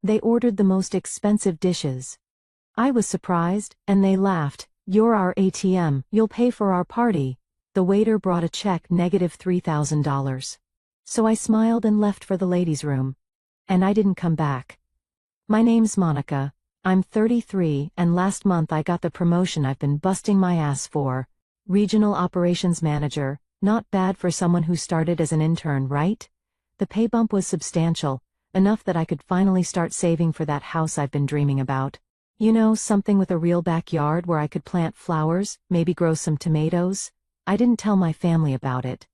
They ordered the most expensive dishes. I was surprised, and they laughed. "You're our ATM, you'll pay for our party." The waiter brought a check, -$3,000. So I smiled and left for the ladies' room. And I didn't come back. My name's Monica. I'm 33, and last month I got the promotion I've been busting my ass for. Regional Operations Manager. Not bad for someone who started as an intern, right? The pay bump was substantial, enough that I could finally start saving for that house I've been dreaming about. You know, something with a real backyard where I could plant flowers, maybe grow some tomatoes. I didn't tell my family about it.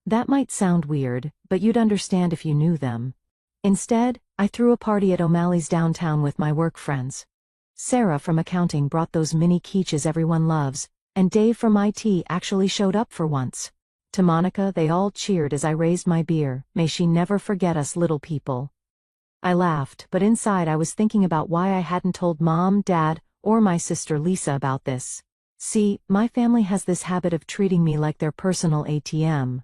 That might sound weird, but you'd understand if you knew them. Instead, I threw a party at O'Malley's downtown with my work friends. Sarah from accounting brought those mini quiches everyone loves, and Dave from IT actually showed up for once. To Monica, they all cheered as I raised my beer. May she never forget us little people. I laughed, but inside I was thinking about why I hadn't told Mom, Dad, or my sister Lisa about this. See, my family has this habit of treating me like their personal ATM.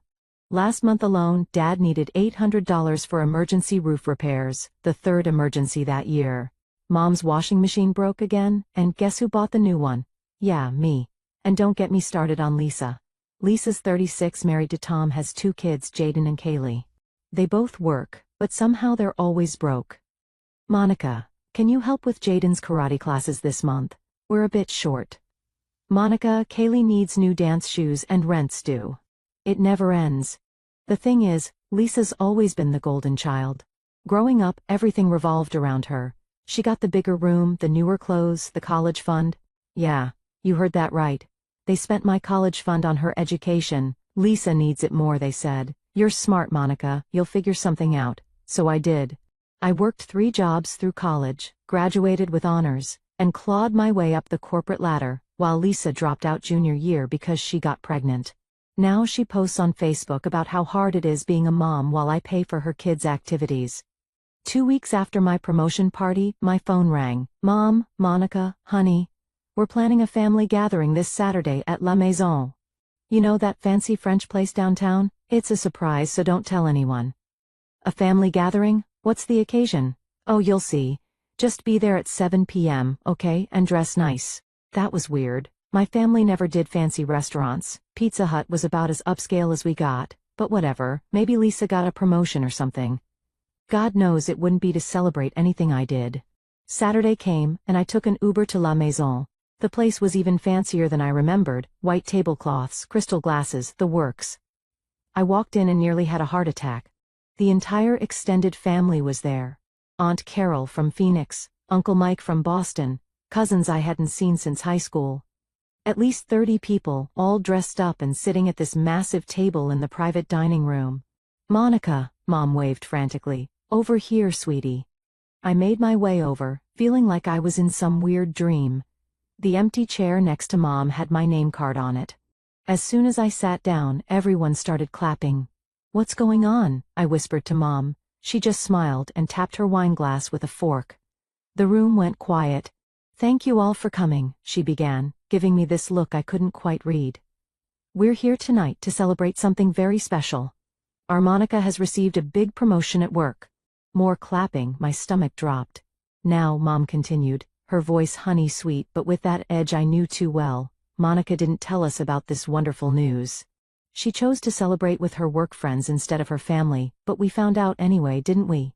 Last month alone, Dad needed $800 for emergency roof repairs, the third emergency that year. Mom's washing machine broke again, and guess who bought the new one? Yeah, me. And don't get me started on Lisa. Lisa's 36, married to Tom, has 2 kids, Jaden and Kaylee. They both work, but somehow they're always broke. Monica, can you help with Jaden's karate classes this month? We're a bit short. Monica, Kaylee needs new dance shoes and rent's due. It never ends. The thing is, Lisa's always been the golden child. Growing up, everything revolved around her. She got the bigger room, the newer clothes, the college fund. Yeah, you heard that right. They spent my college fund on her education. Lisa needs it more, they said. You're smart, Monica, you'll figure something out. So I did. I worked 3 jobs through college, graduated with honors, and clawed my way up the corporate ladder, while Lisa dropped out junior year because she got pregnant. Now she posts on Facebook about how hard it is being a mom while I pay for her kids' activities. 2 weeks after my promotion party, my phone rang. "Mom, Monica, honey. We're planning a family gathering this Saturday at La Maison. You know that fancy French place downtown? It's a surprise, so don't tell anyone." "A family gathering? What's the occasion?" "Oh, you'll see. Just be there at 7 p.m., okay, and dress nice." That was weird. My family never did fancy restaurants. Pizza Hut was about as upscale as we got, but whatever, maybe Lisa got a promotion or something. God knows it wouldn't be to celebrate anything I did. Saturday came, and I took an Uber to La Maison. The place was even fancier than I remembered, white tablecloths, crystal glasses, the works. I walked in and nearly had a heart attack. The entire extended family was there. Aunt Carol from Phoenix, Uncle Mike from Boston, cousins I hadn't seen since high school. At least 30 people, all dressed up and sitting at this massive table in the private dining room. "Monica," Mom waved frantically. "Over here, sweetie." I made my way over, feeling like I was in some weird dream. The empty chair next to Mom had my name card on it. As soon as I sat down, everyone started clapping. "What's going on?" I whispered to Mom. She just smiled and tapped her wine glass with a fork. The room went quiet. "Thank you all for coming," she began, giving me this look I couldn't quite read. "We're here tonight to celebrate something very special. Our Monica has received a big promotion at work." More clapping, my stomach dropped. "Now," Mom continued, her voice honey sweet but with that edge I knew too well, "Monica didn't tell us about this wonderful news. She chose to celebrate with her work friends instead of her family, but we found out anyway, didn't we?"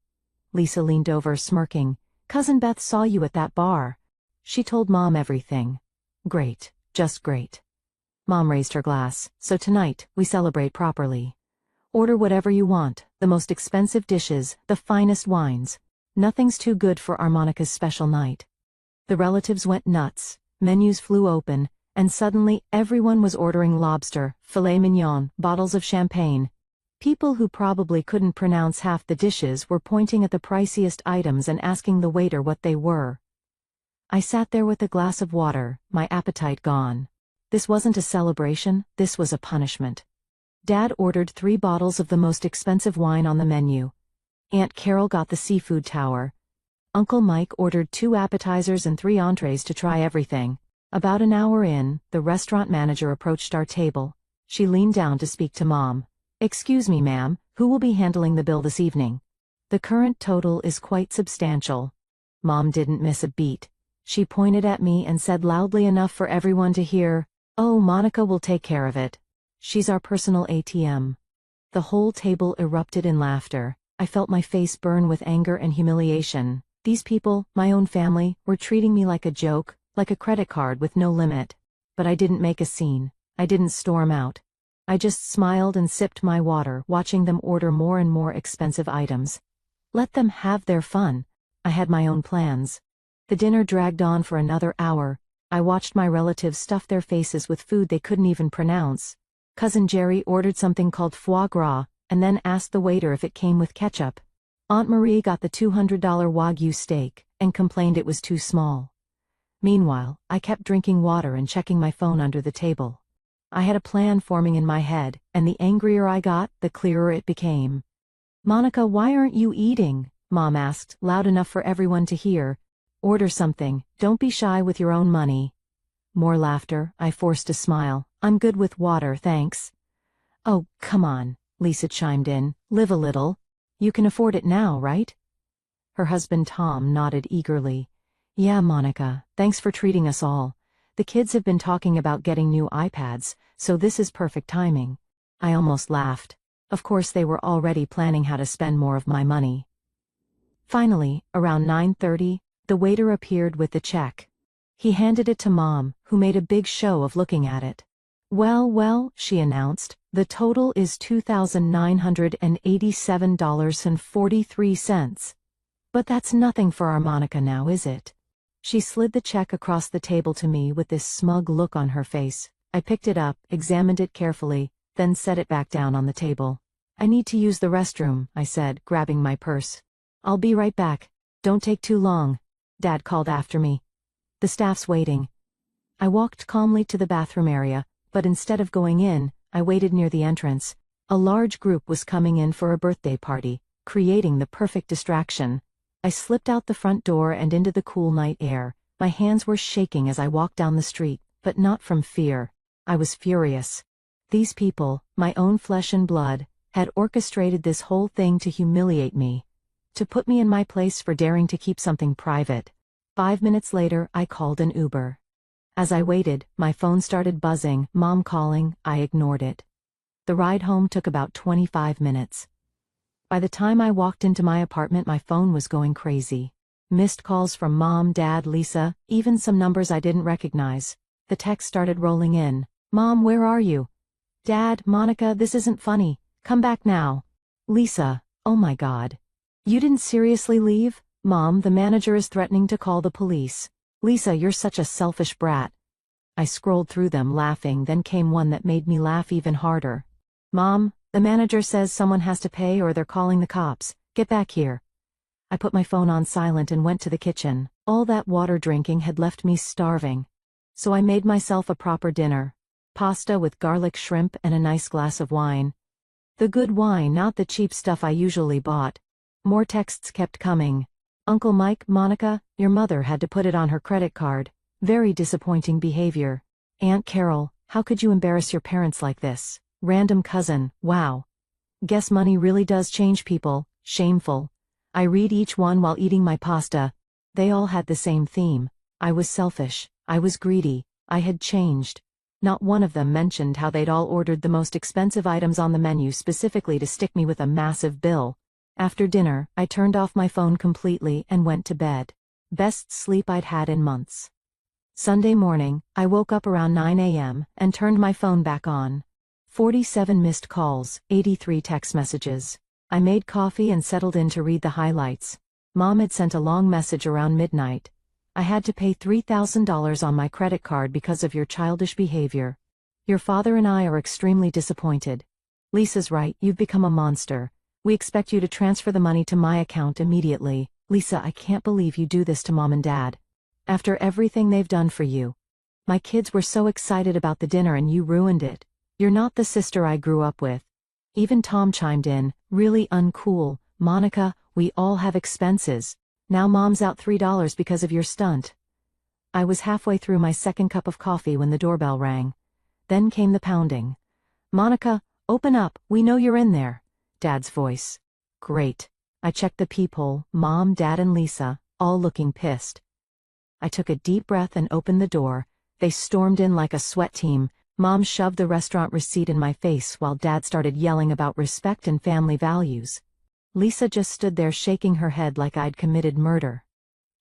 Lisa leaned over, smirking. "Cousin Beth saw you at that bar. She told Mom everything." "Great, just great." Mom raised her glass. "So tonight, we celebrate properly. Order whatever you want, the most expensive dishes, the finest wines. Nothing's too good for our Monica's special night." The relatives went nuts, menus flew open, and suddenly everyone was ordering lobster, filet mignon, bottles of champagne. People who probably couldn't pronounce half the dishes were pointing at the priciest items and asking the waiter what they were. I sat there with a glass of water, my appetite gone. This wasn't a celebration, this was a punishment. Dad ordered 3 bottles of the most expensive wine on the menu. Aunt Carol got the seafood tower. Uncle Mike ordered 2 appetizers and 3 entrees to try everything. About an hour in, the restaurant manager approached our table. She leaned down to speak to Mom. "Excuse me, ma'am, who will be handling the bill this evening?" The current total is quite substantial. Mom didn't miss a beat. She pointed at me and said loudly enough for everyone to hear, "Oh, Monica will take care of it. She's our personal ATM." The whole table erupted in laughter. I felt my face burn with anger and humiliation. These people, my own family, were treating me like a joke, like a credit card with no limit. But I didn't make a scene. I didn't storm out. I just smiled and sipped my water, watching them order more and more expensive items. Let them have their fun. I had my own plans. The dinner dragged on for another hour. I watched my relatives stuff their faces with food they couldn't even pronounce. Cousin Jerry ordered something called foie gras, and then asked the waiter if it came with ketchup. Aunt Marie got the $200 Wagyu steak, and complained it was too small. Meanwhile, I kept drinking water and checking my phone under the table. I had a plan forming in my head, and the angrier I got, the clearer it became. "Monica, why aren't you eating?" Mom asked, loud enough for everyone to hear. "Order something, don't be shy with your own money." More laughter. I forced a smile. "I'm good with water, thanks." "Oh, come on," Lisa chimed in. "Live a little. You can afford it now, right?" Her husband Tom nodded eagerly. "Yeah, Monica, thanks for treating us all. The kids have been talking about getting new iPads, so this is perfect timing." I almost laughed. Of course they were already planning how to spend more of my money. Finally, around 9:30, the waiter appeared with the check. He handed it to Mom, who made a big show of looking at it. Well, she announced, "the total is $2,987.43. But that's nothing for our Monica now, is it?" She slid the check across the table to me with this smug look on her face. I picked it up, examined it carefully, then set it back down on the table. "I need to use the restroom," I said, grabbing my purse. "I'll be right back. Don't take too long," Dad called after me. "The staff's waiting." I walked calmly to the bathroom area, but instead of going in, I waited near the entrance. A large group was coming in for a birthday party, creating the perfect distraction. I slipped out the front door and into the cool night air. My hands were shaking as I walked down the street, but not from fear. I was furious. These people, my own flesh and blood, had orchestrated this whole thing to humiliate me, to put me in my place for daring to keep something private. 5 minutes later, I called an Uber. As I waited, my phone started buzzing, Mom calling. I ignored it. The ride home took about 25 minutes. By the time I walked into my apartment, my phone was going crazy. Missed calls from Mom, Dad, Lisa, even some numbers I didn't recognize. The text started rolling in. "Mom, where are you?" "Dad, Monica, this isn't funny. Come back now." "Lisa, oh my God. You didn't seriously leave?" "Mom, the manager is threatening to call the police." "Lisa, you're such a selfish brat." I scrolled through them laughing, then came one that made me laugh even harder. "Mom, the manager says someone has to pay or they're calling the cops. Get back here." I put my phone on silent and went to the kitchen. All that water drinking had left me starving. So I made myself a proper dinner. Pasta with garlic shrimp and a nice glass of wine. The good wine, not the cheap stuff I usually bought. More texts kept coming. "Uncle Mike, Monica, your mother had to put it on her credit card. Very disappointing behavior." "Aunt Carol, how could you embarrass your parents like this?" "Random cousin, wow. Guess money really does change people, shameful." I read each one while eating my pasta. They all had the same theme. I was selfish, I was greedy, I had changed. Not one of them mentioned how they'd all ordered the most expensive items on the menu specifically to stick me with a massive bill. After dinner, I turned off my phone completely and went to bed. Best sleep I'd had in months. Sunday morning, I woke up around 9 a.m. and turned my phone back on. 47 missed calls, 83 text messages. I made coffee and settled in to read the highlights. Mom had sent a long message around midnight. "I had to pay $3,000 on my credit card because of your childish behavior. Your father and I are extremely disappointed. Lisa's right, you've become a monster. We expect you to transfer the money to my account immediately. Lisa, I can't believe you do this to Mom and Dad. After everything they've done for you. My kids were so excited about the dinner and you ruined it. You're not the sister I grew up with." Even Tom chimed in, "Really uncool, Monica, we all have expenses. Now Mom's out $3 because of your stunt." I was halfway through my second cup of coffee when the doorbell rang. Then came the pounding. "Monica, open up, we know you're in there." Dad's voice. Great. I checked the peephole, Mom, Dad and Lisa, all looking pissed. I took a deep breath and opened the door. They stormed in like a sweat team. Mom shoved the restaurant receipt in my face while Dad started yelling about respect and family values. Lisa just stood there shaking her head like I'd committed murder.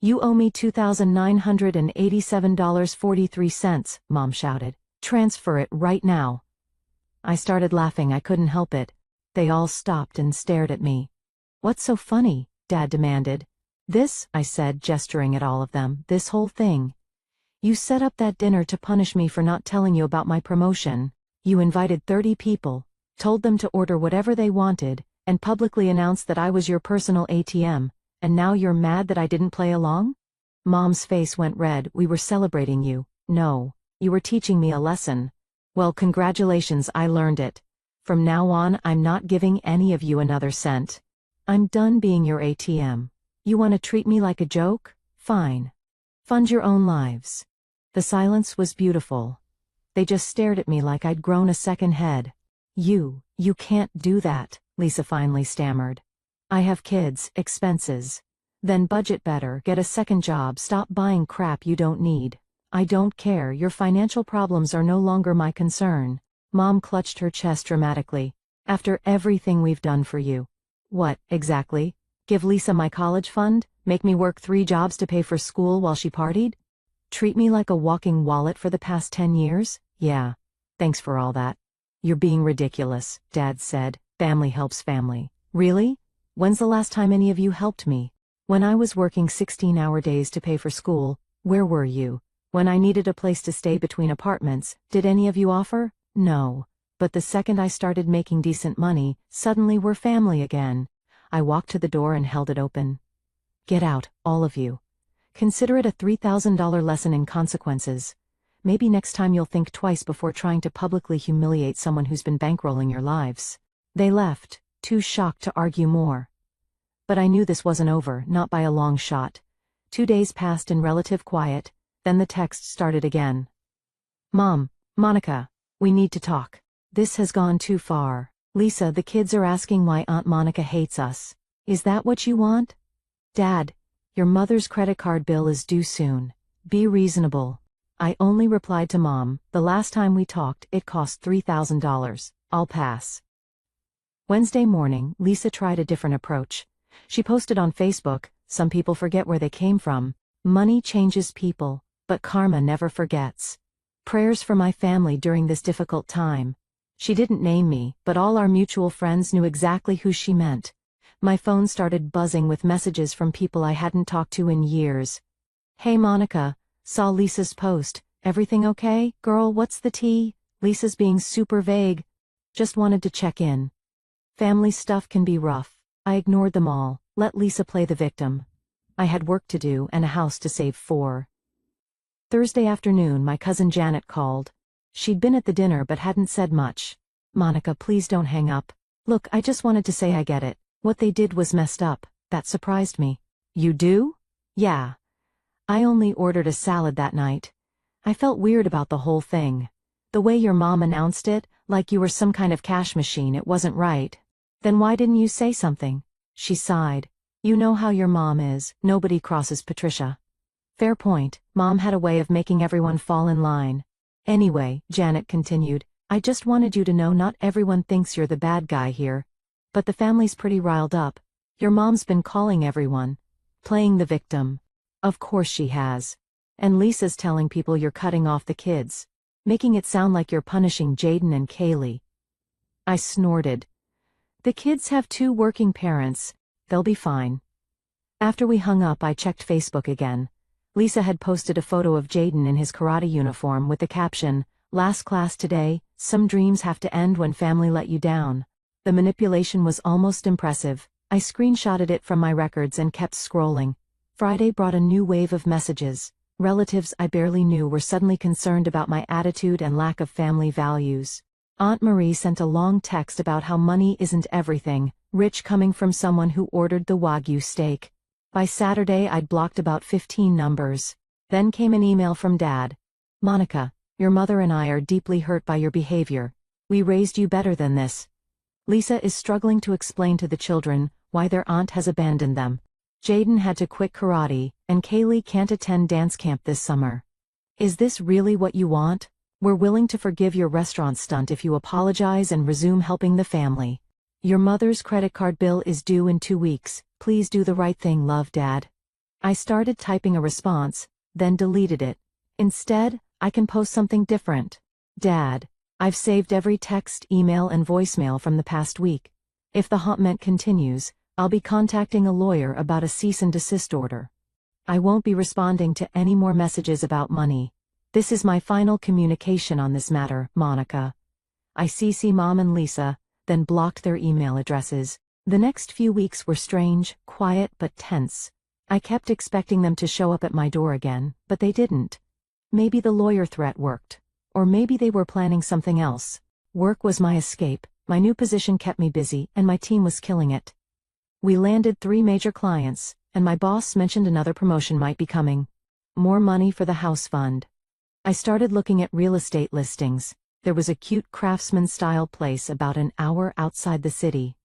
"You owe me $2,987.43, Mom shouted. "Transfer it right now." I started laughing. I couldn't help it. They all stopped and stared at me. "What's so funny?" Dad demanded. "This," I said, gesturing at all of them, "this whole thing. You set up that dinner to punish me for not telling you about my promotion. You invited 30 people, told them to order whatever they wanted, and publicly announced that I was your personal ATM, and now you're mad that I didn't play along?" Mom's face went red. "We were celebrating you. No, you were teaching me a lesson." "Well, congratulations, I learned it. From now on, I'm not giving any of you another cent. I'm done being your ATM. You want to treat me like a joke? Fine. Fund your own lives." The silence was beautiful. They just stared at me like I'd grown a second head. You can't do that," Lisa finally stammered. "I have kids, expenses. Then budget better, get a second job, stop buying crap you don't need. I don't care, your financial problems are no longer my concern." Mom clutched her chest dramatically. "After everything we've done for you." "What, exactly? Give Lisa my college fund? Make me work 3 jobs to pay for school while she partied? Treat me like a walking wallet for the past 10 years? Yeah. Thanks for all that." "You're being ridiculous," Dad said. "Family helps family." "Really? When's the last time any of you helped me? When I was working 16-hour days to pay for school, where were you? When I needed a place to stay between apartments, did any of you offer? No. But the second I started making decent money, suddenly we're family again." I walked to the door and held it open. "Get out, all of you. Consider it a $3,000 lesson in consequences. Maybe next time you'll think twice before trying to publicly humiliate someone who's been bankrolling your lives." They left, too shocked to argue more. But I knew this wasn't over, not by a long shot. 2 days passed in relative quiet, then the text started again. "Mom, Monica, we need to talk. This has gone too far. Lisa, the kids are asking why Aunt Monica hates us. Is that what you want? Dad, your mother's credit card bill is due soon. Be reasonable." I only replied to Mom, "The last time we talked, it cost $3,000. I'll pass." Wednesday morning, Lisa tried a different approach. She posted on Facebook, "Some people forget where they came from. Money changes people, but karma never forgets. Prayers for my family during this difficult time." She didn't name me, but all our mutual friends knew exactly who she meant. My phone started buzzing with messages from people I hadn't talked to in years. "Hey Monica, saw Lisa's post. Everything okay? Girl, what's the tea? Lisa's being super vague. Just wanted to check in." Family stuff can be rough. I ignored them all, let Lisa play the victim. I had work to do and a house to save for. Thursday afternoon, my cousin Janet called. She'd been at the dinner but hadn't said much. "Monica, please don't hang up. Look, I just wanted to say I get it. What they did was messed up." That surprised me. "You do?" "Yeah. I only ordered a salad that night. I felt weird about the whole thing. The way your mom announced it, like you were some kind of cash machine, it wasn't right." "Then why didn't you say something?" She sighed. "You know how your mom is, nobody crosses Patricia." Fair point. Mom had a way of making everyone fall in line. "Anyway," Janet continued, "I just wanted you to know not everyone thinks you're the bad guy here. But the family's pretty riled up. Your mom's been calling everyone. Playing the victim. Of course she has. And Lisa's telling people you're cutting off the kids. Making it sound like you're punishing Jaden and Kaylee." I snorted. "The kids have 2 working parents. They'll be fine." After we hung up, I checked Facebook again. Lisa had posted a photo of Jaden in his karate uniform with the caption, "Last class today, some dreams have to end when family let you down." The manipulation was almost impressive. I screenshotted it from my records and kept scrolling. Friday brought a new wave of messages. Relatives I barely knew were suddenly concerned about my attitude and lack of family values. Aunt Marie sent a long text about how money isn't everything, rich coming from someone who ordered the Wagyu steak. By Saturday I'd blocked about 15 numbers. Then came an email from Dad. "Monica, your mother and I are deeply hurt by your behavior. We raised you better than this. Lisa is struggling to explain to the children why their aunt has abandoned them. Jaden had to quit karate, and Kaylee can't attend dance camp this summer. Is this really what you want? We're willing to forgive your restaurant stunt if you apologize and resume helping the family. Your mother's credit card bill is due in 2 weeks. Please do the right thing, love, Dad. I started typing a response, then deleted it. Instead, I can post something different. Dad, I've saved every text, email, and voicemail from the past week. If the haunt continues, I'll be contacting a lawyer about a cease and desist order. I won't be responding to any more messages about money. This is my final communication on this matter, Monica. I CC Mom and Lisa, then blocked their email addresses. The next few weeks were strange, quiet but tense. I kept expecting them to show up at my door again, but they didn't. Maybe the lawyer threat worked. Or maybe they were planning something else. Work was my escape, my new position kept me busy, and my team was killing it. We landed 3 major clients, and my boss mentioned another promotion might be coming. More money for the house fund. I started looking at real estate listings. There was a cute craftsman-style place about an hour outside the city.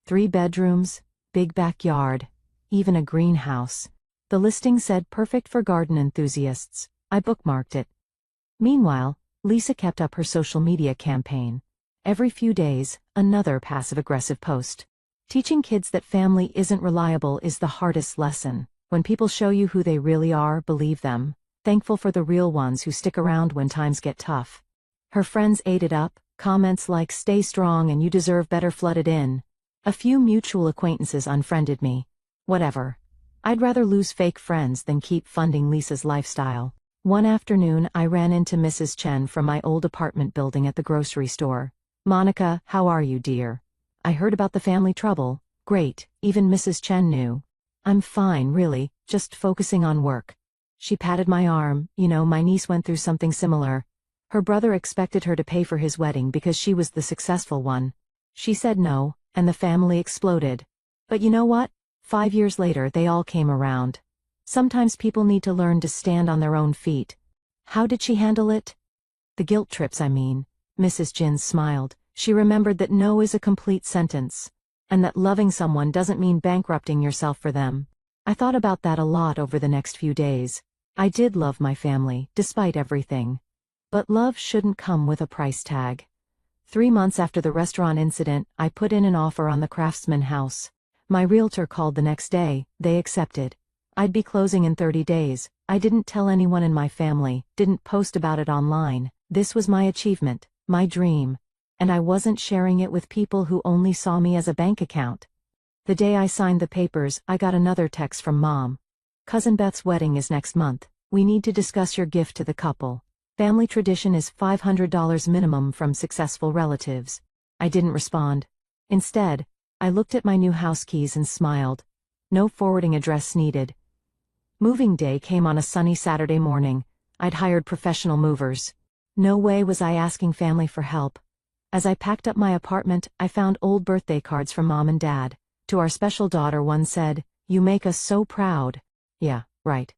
3 bedrooms, big backyard, even a greenhouse. The listing said perfect for garden enthusiasts. I bookmarked it. Meanwhile, Lisa kept up her social media campaign. Every few days, another passive-aggressive post. Teaching kids that family isn't reliable is the hardest lesson. When people show you who they really are, believe them. Thankful for the real ones who stick around when times get tough. Her friends ate it up, comments like "stay strong and you deserve better" flooded in. A few mutual acquaintances unfriended me. Whatever. I'd rather lose fake friends than keep funding Lisa's lifestyle. One afternoon I ran into Mrs. Chen from my old apartment building at the grocery store. "Monica, how are you, dear? I heard about the family trouble." Great, even Mrs. Chen knew. "I'm fine, really, just focusing on work." She patted my arm. "You know, my niece went through something similar. Her brother expected her to pay for his wedding because she was the successful one. She said no, and the family exploded. But you know what? 5 years later they all came around. Sometimes people need to learn to stand on their own feet." How did she handle it? The guilt trips, I mean. Mrs. Jin smiled. She remembered that no is a complete sentence. And that loving someone doesn't mean bankrupting yourself for them. I thought about that a lot over the next few days. I did love my family, despite everything. But love shouldn't come with a price tag. 3 months after the restaurant incident, I put in an offer on the Craftsman house. My realtor called the next day. They accepted. I'd be closing in 30 days. I didn't tell anyone in my family, didn't post about it online. This was my achievement, my dream. And I wasn't sharing it with people who only saw me as a bank account. The day I signed the papers, I got another text from Mom. "Cousin Beth's wedding is next month. We need to discuss your gift to the couple. Family tradition is $500 minimum from successful relatives." I didn't respond. Instead, I looked at my new house keys and smiled. No forwarding address needed. Moving day came on a sunny Saturday morning. I'd hired professional movers. No way was I asking family for help. As I packed up my apartment, I found old birthday cards from Mom and Dad. To our special daughter, one said, "You make us so proud." Yeah, right.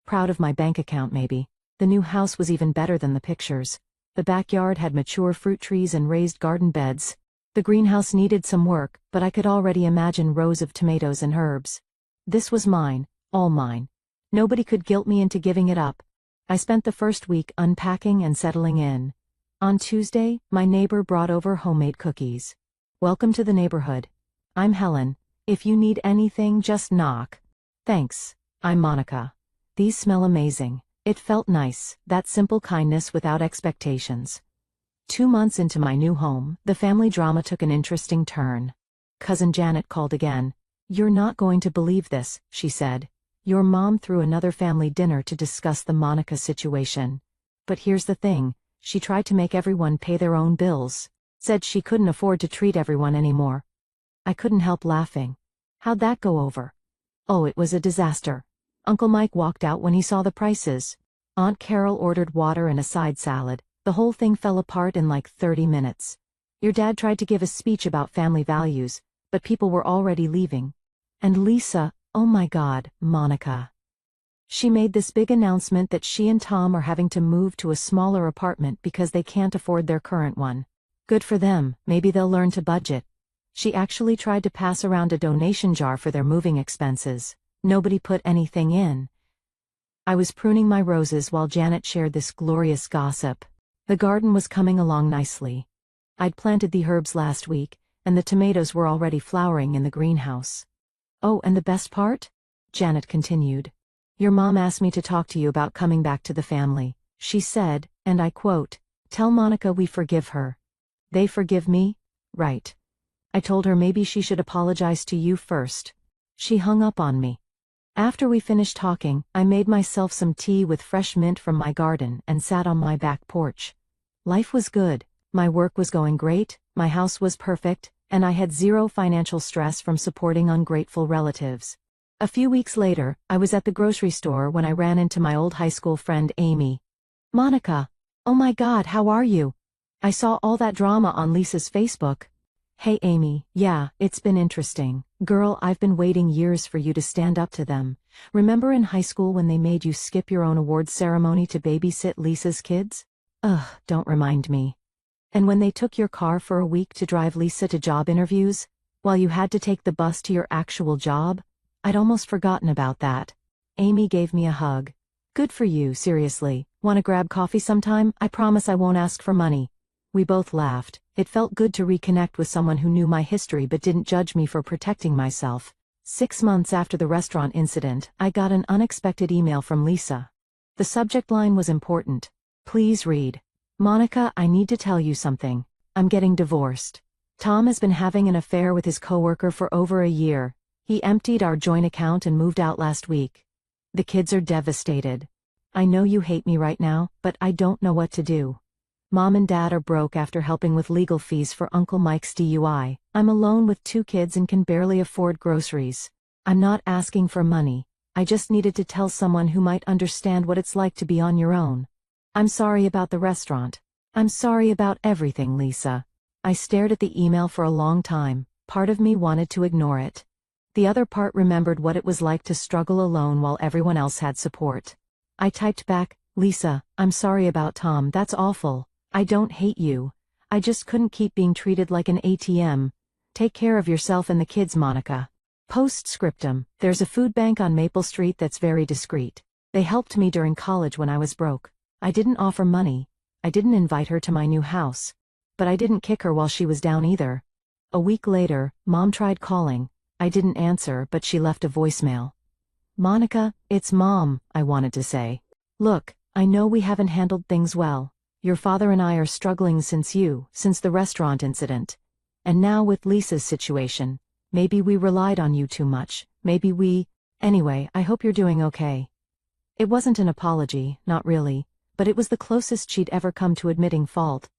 Proud of my bank account, maybe. The new house was even better than the pictures. The backyard had mature fruit trees and raised garden beds. The greenhouse needed some work, but I could already imagine rows of tomatoes and herbs. This was mine, all mine. Nobody could guilt me into giving it up. I spent the first week unpacking and settling in. On Tuesday, my neighbor brought over homemade cookies. "Welcome to the neighborhood. I'm Helen. If you need anything, just knock." "Thanks. I'm Monica. These smell amazing." It felt nice, that simple kindness without expectations. 2 months into my new home, the family drama took an interesting turn. Cousin Janet called again. "You're not going to believe this," she said. "Your mom threw another family dinner to discuss the Monica situation. But here's the thing. She tried to make everyone pay their own bills. Said she couldn't afford to treat everyone anymore." I couldn't help laughing. How'd that go over? Oh, it was a disaster. Uncle Mike walked out when he saw the prices. Aunt Carol ordered water and a side salad. The whole thing fell apart in like 30 minutes. Your dad tried to give a speech about family values, but people were already leaving. And Lisa, oh my God, Monica. She made this big announcement that she and Tom are having to move to a smaller apartment because they can't afford their current one. Good for them, maybe they'll learn to budget. She actually tried to pass around a donation jar for their moving expenses. Nobody put anything in. I was pruning my roses while Janet shared this glorious gossip. The garden was coming along nicely. I'd planted the herbs last week, and the tomatoes were already flowering in the greenhouse. Oh, and the best part? Janet continued. Your mom asked me to talk to you about coming back to the family. She said, and I quote, "Tell Monica we forgive her." They forgive me? Right. I told her maybe she should apologize to you first. She hung up on me. After we finished talking, I made myself some tea with fresh mint from my garden and sat on my back porch. Life was good, my work was going great, my house was perfect, and I had zero financial stress from supporting ungrateful relatives. A few weeks later, I was at the grocery store when I ran into my old high school friend Amy. "Monica, oh my God, how are you? I saw all that drama on Lisa's Facebook." "Hey Amy, yeah, it's been interesting. Girl, I've been waiting years for you to stand up to them. Remember in high school when they made you skip your own awards ceremony to babysit Lisa's kids? Ugh, don't remind me. And when they took your car for a week to drive Lisa to job interviews, while you had to take the bus to your actual job? I'd almost forgotten about that." Amy gave me a hug. "Good for you, seriously. Want to grab coffee sometime? I promise I won't ask for money." We both laughed. It felt good to reconnect with someone who knew my history but didn't judge me for protecting myself. 6 months after the restaurant incident, I got an unexpected email from Lisa. The subject line was important. Please read. "Monica, I need to tell you something. I'm getting divorced. Tom has been having an affair with his coworker for over a year. He emptied our joint account and moved out last week. The kids are devastated. I know you hate me right now, but I don't know what to do. Mom and Dad are broke after helping with legal fees for Uncle Mike's DUI. I'm alone with 2 kids and can barely afford groceries. I'm not asking for money. I just needed to tell someone who might understand what it's like to be on your own. I'm sorry about the restaurant. I'm sorry about everything, Lisa." I stared at the email for a long time. Part of me wanted to ignore it. The other part remembered what it was like to struggle alone while everyone else had support. I typed back, "Lisa, I'm sorry about Tom, that's awful. I don't hate you. I just couldn't keep being treated like an ATM. Take care of yourself and the kids, Monica." Postscriptum, there's a food bank on Maple Street that's very discreet. They helped me during college when I was broke. I didn't offer money. I didn't invite her to my new house. But I didn't kick her while she was down either. A week later, Mom tried calling. I didn't answer, but she left a voicemail. "Monica, it's Mom," I wanted to say. "Look, I know we haven't handled things well. Your father and I are struggling since the restaurant incident. And now with Lisa's situation, maybe we relied on you too much, anyway, I hope you're doing okay." It wasn't an apology, not really, but it was the closest she'd ever come to admitting fault.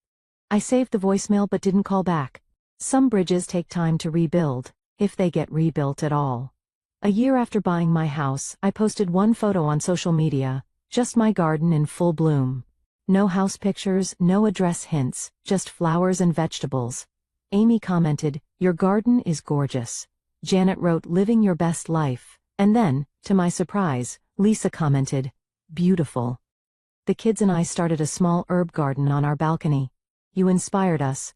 I saved the voicemail but didn't call back. Some bridges take time to rebuild, if they get rebuilt at all. A year after buying my house, I posted one photo on social media, just my garden in full bloom. No house pictures, no address hints, just flowers and vegetables. Amy commented, "Your garden is gorgeous." Janet wrote, "Living your best life." And then, to my surprise, Lisa commented, "Beautiful." The kids and I started a small herb garden on our balcony. "You inspired us."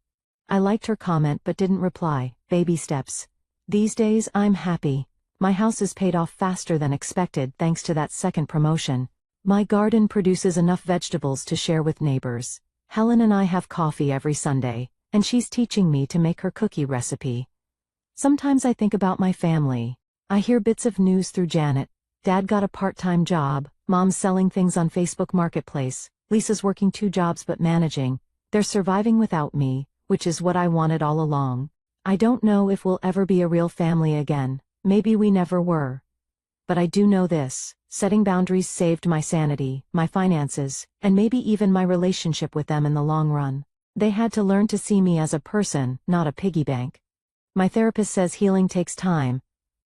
I liked her comment but didn't reply. Baby steps. These days, I'm happy. My house is paid off faster than expected thanks to that second promotion. My garden produces enough vegetables to share with neighbors. Helen and I have coffee every Sunday, and she's teaching me to make her cookie recipe. Sometimes I think about my family. I hear bits of news through Janet. Dad got a part-time job, Mom's selling things on Facebook Marketplace, Lisa's working 2 jobs but managing. They're surviving without me, which is what I wanted all along. I don't know if we'll ever be a real family again, maybe we never were. But I do know this, setting boundaries saved my sanity, my finances, and maybe even my relationship with them in the long run. They had to learn to see me as a person, not a piggy bank. My therapist says healing takes time.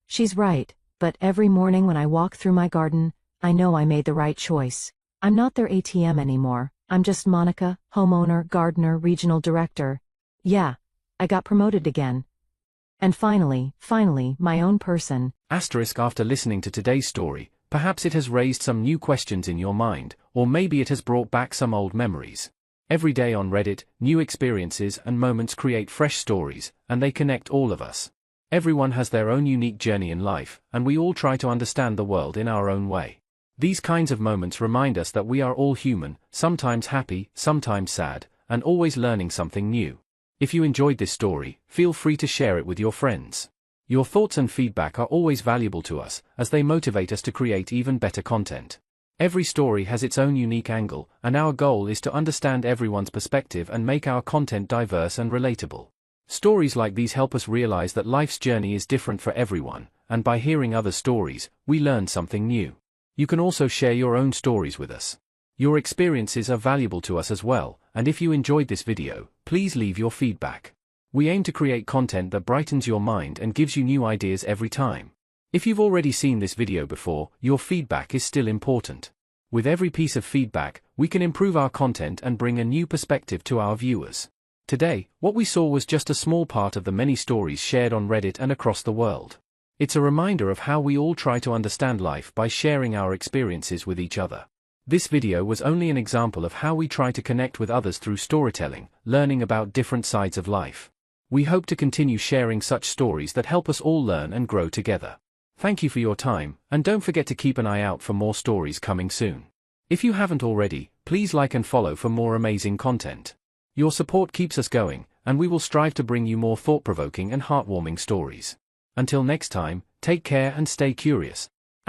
She's right, but every morning when I walk through my garden, I know I made the right choice. I'm not their ATM anymore, I'm just Monica, homeowner, gardener, regional director. Yeah, I got promoted again. And finally, my own person. After listening to today's story, perhaps it has raised some new questions in your mind, or maybe it has brought back some old memories. Every day on Reddit, new experiences and moments create fresh stories, and they connect all of us. Everyone has their own unique journey in life, and we all try to understand the world in our own way. These kinds of moments remind us that we are all human, sometimes happy, sometimes sad, and always learning something new. If you enjoyed this story, feel free to share it with your friends. Your thoughts and feedback are always valuable to us, as they motivate us to create even better content. Every story has its own unique angle, and our goal is to understand everyone's perspective and make our content diverse and relatable. Stories like these help us realize that life's journey is different for everyone, and by hearing other stories, we learn something new. You can also share your own stories with us. Your experiences are valuable to us as well, and if you enjoyed this video, please leave your feedback. We aim to create content that brightens your mind and gives you new ideas every time. If you've already seen this video before, your feedback is still important. With every piece of feedback, we can improve our content and bring a new perspective to our viewers. Today, what we saw was just a small part of the many stories shared on Reddit and across the world. It's a reminder of how we all try to understand life by sharing our experiences with each other. This video was only an example of how we try to connect with others through storytelling, learning about different sides of life. We hope to continue sharing such stories that help us all learn and grow together. Thank you for your time, and don't forget to keep an eye out for more stories coming soon. If you haven't already, please like and follow for more amazing content. Your support keeps us going, and we will strive to bring you more thought-provoking and heartwarming stories. Until next time, take care and stay curious. **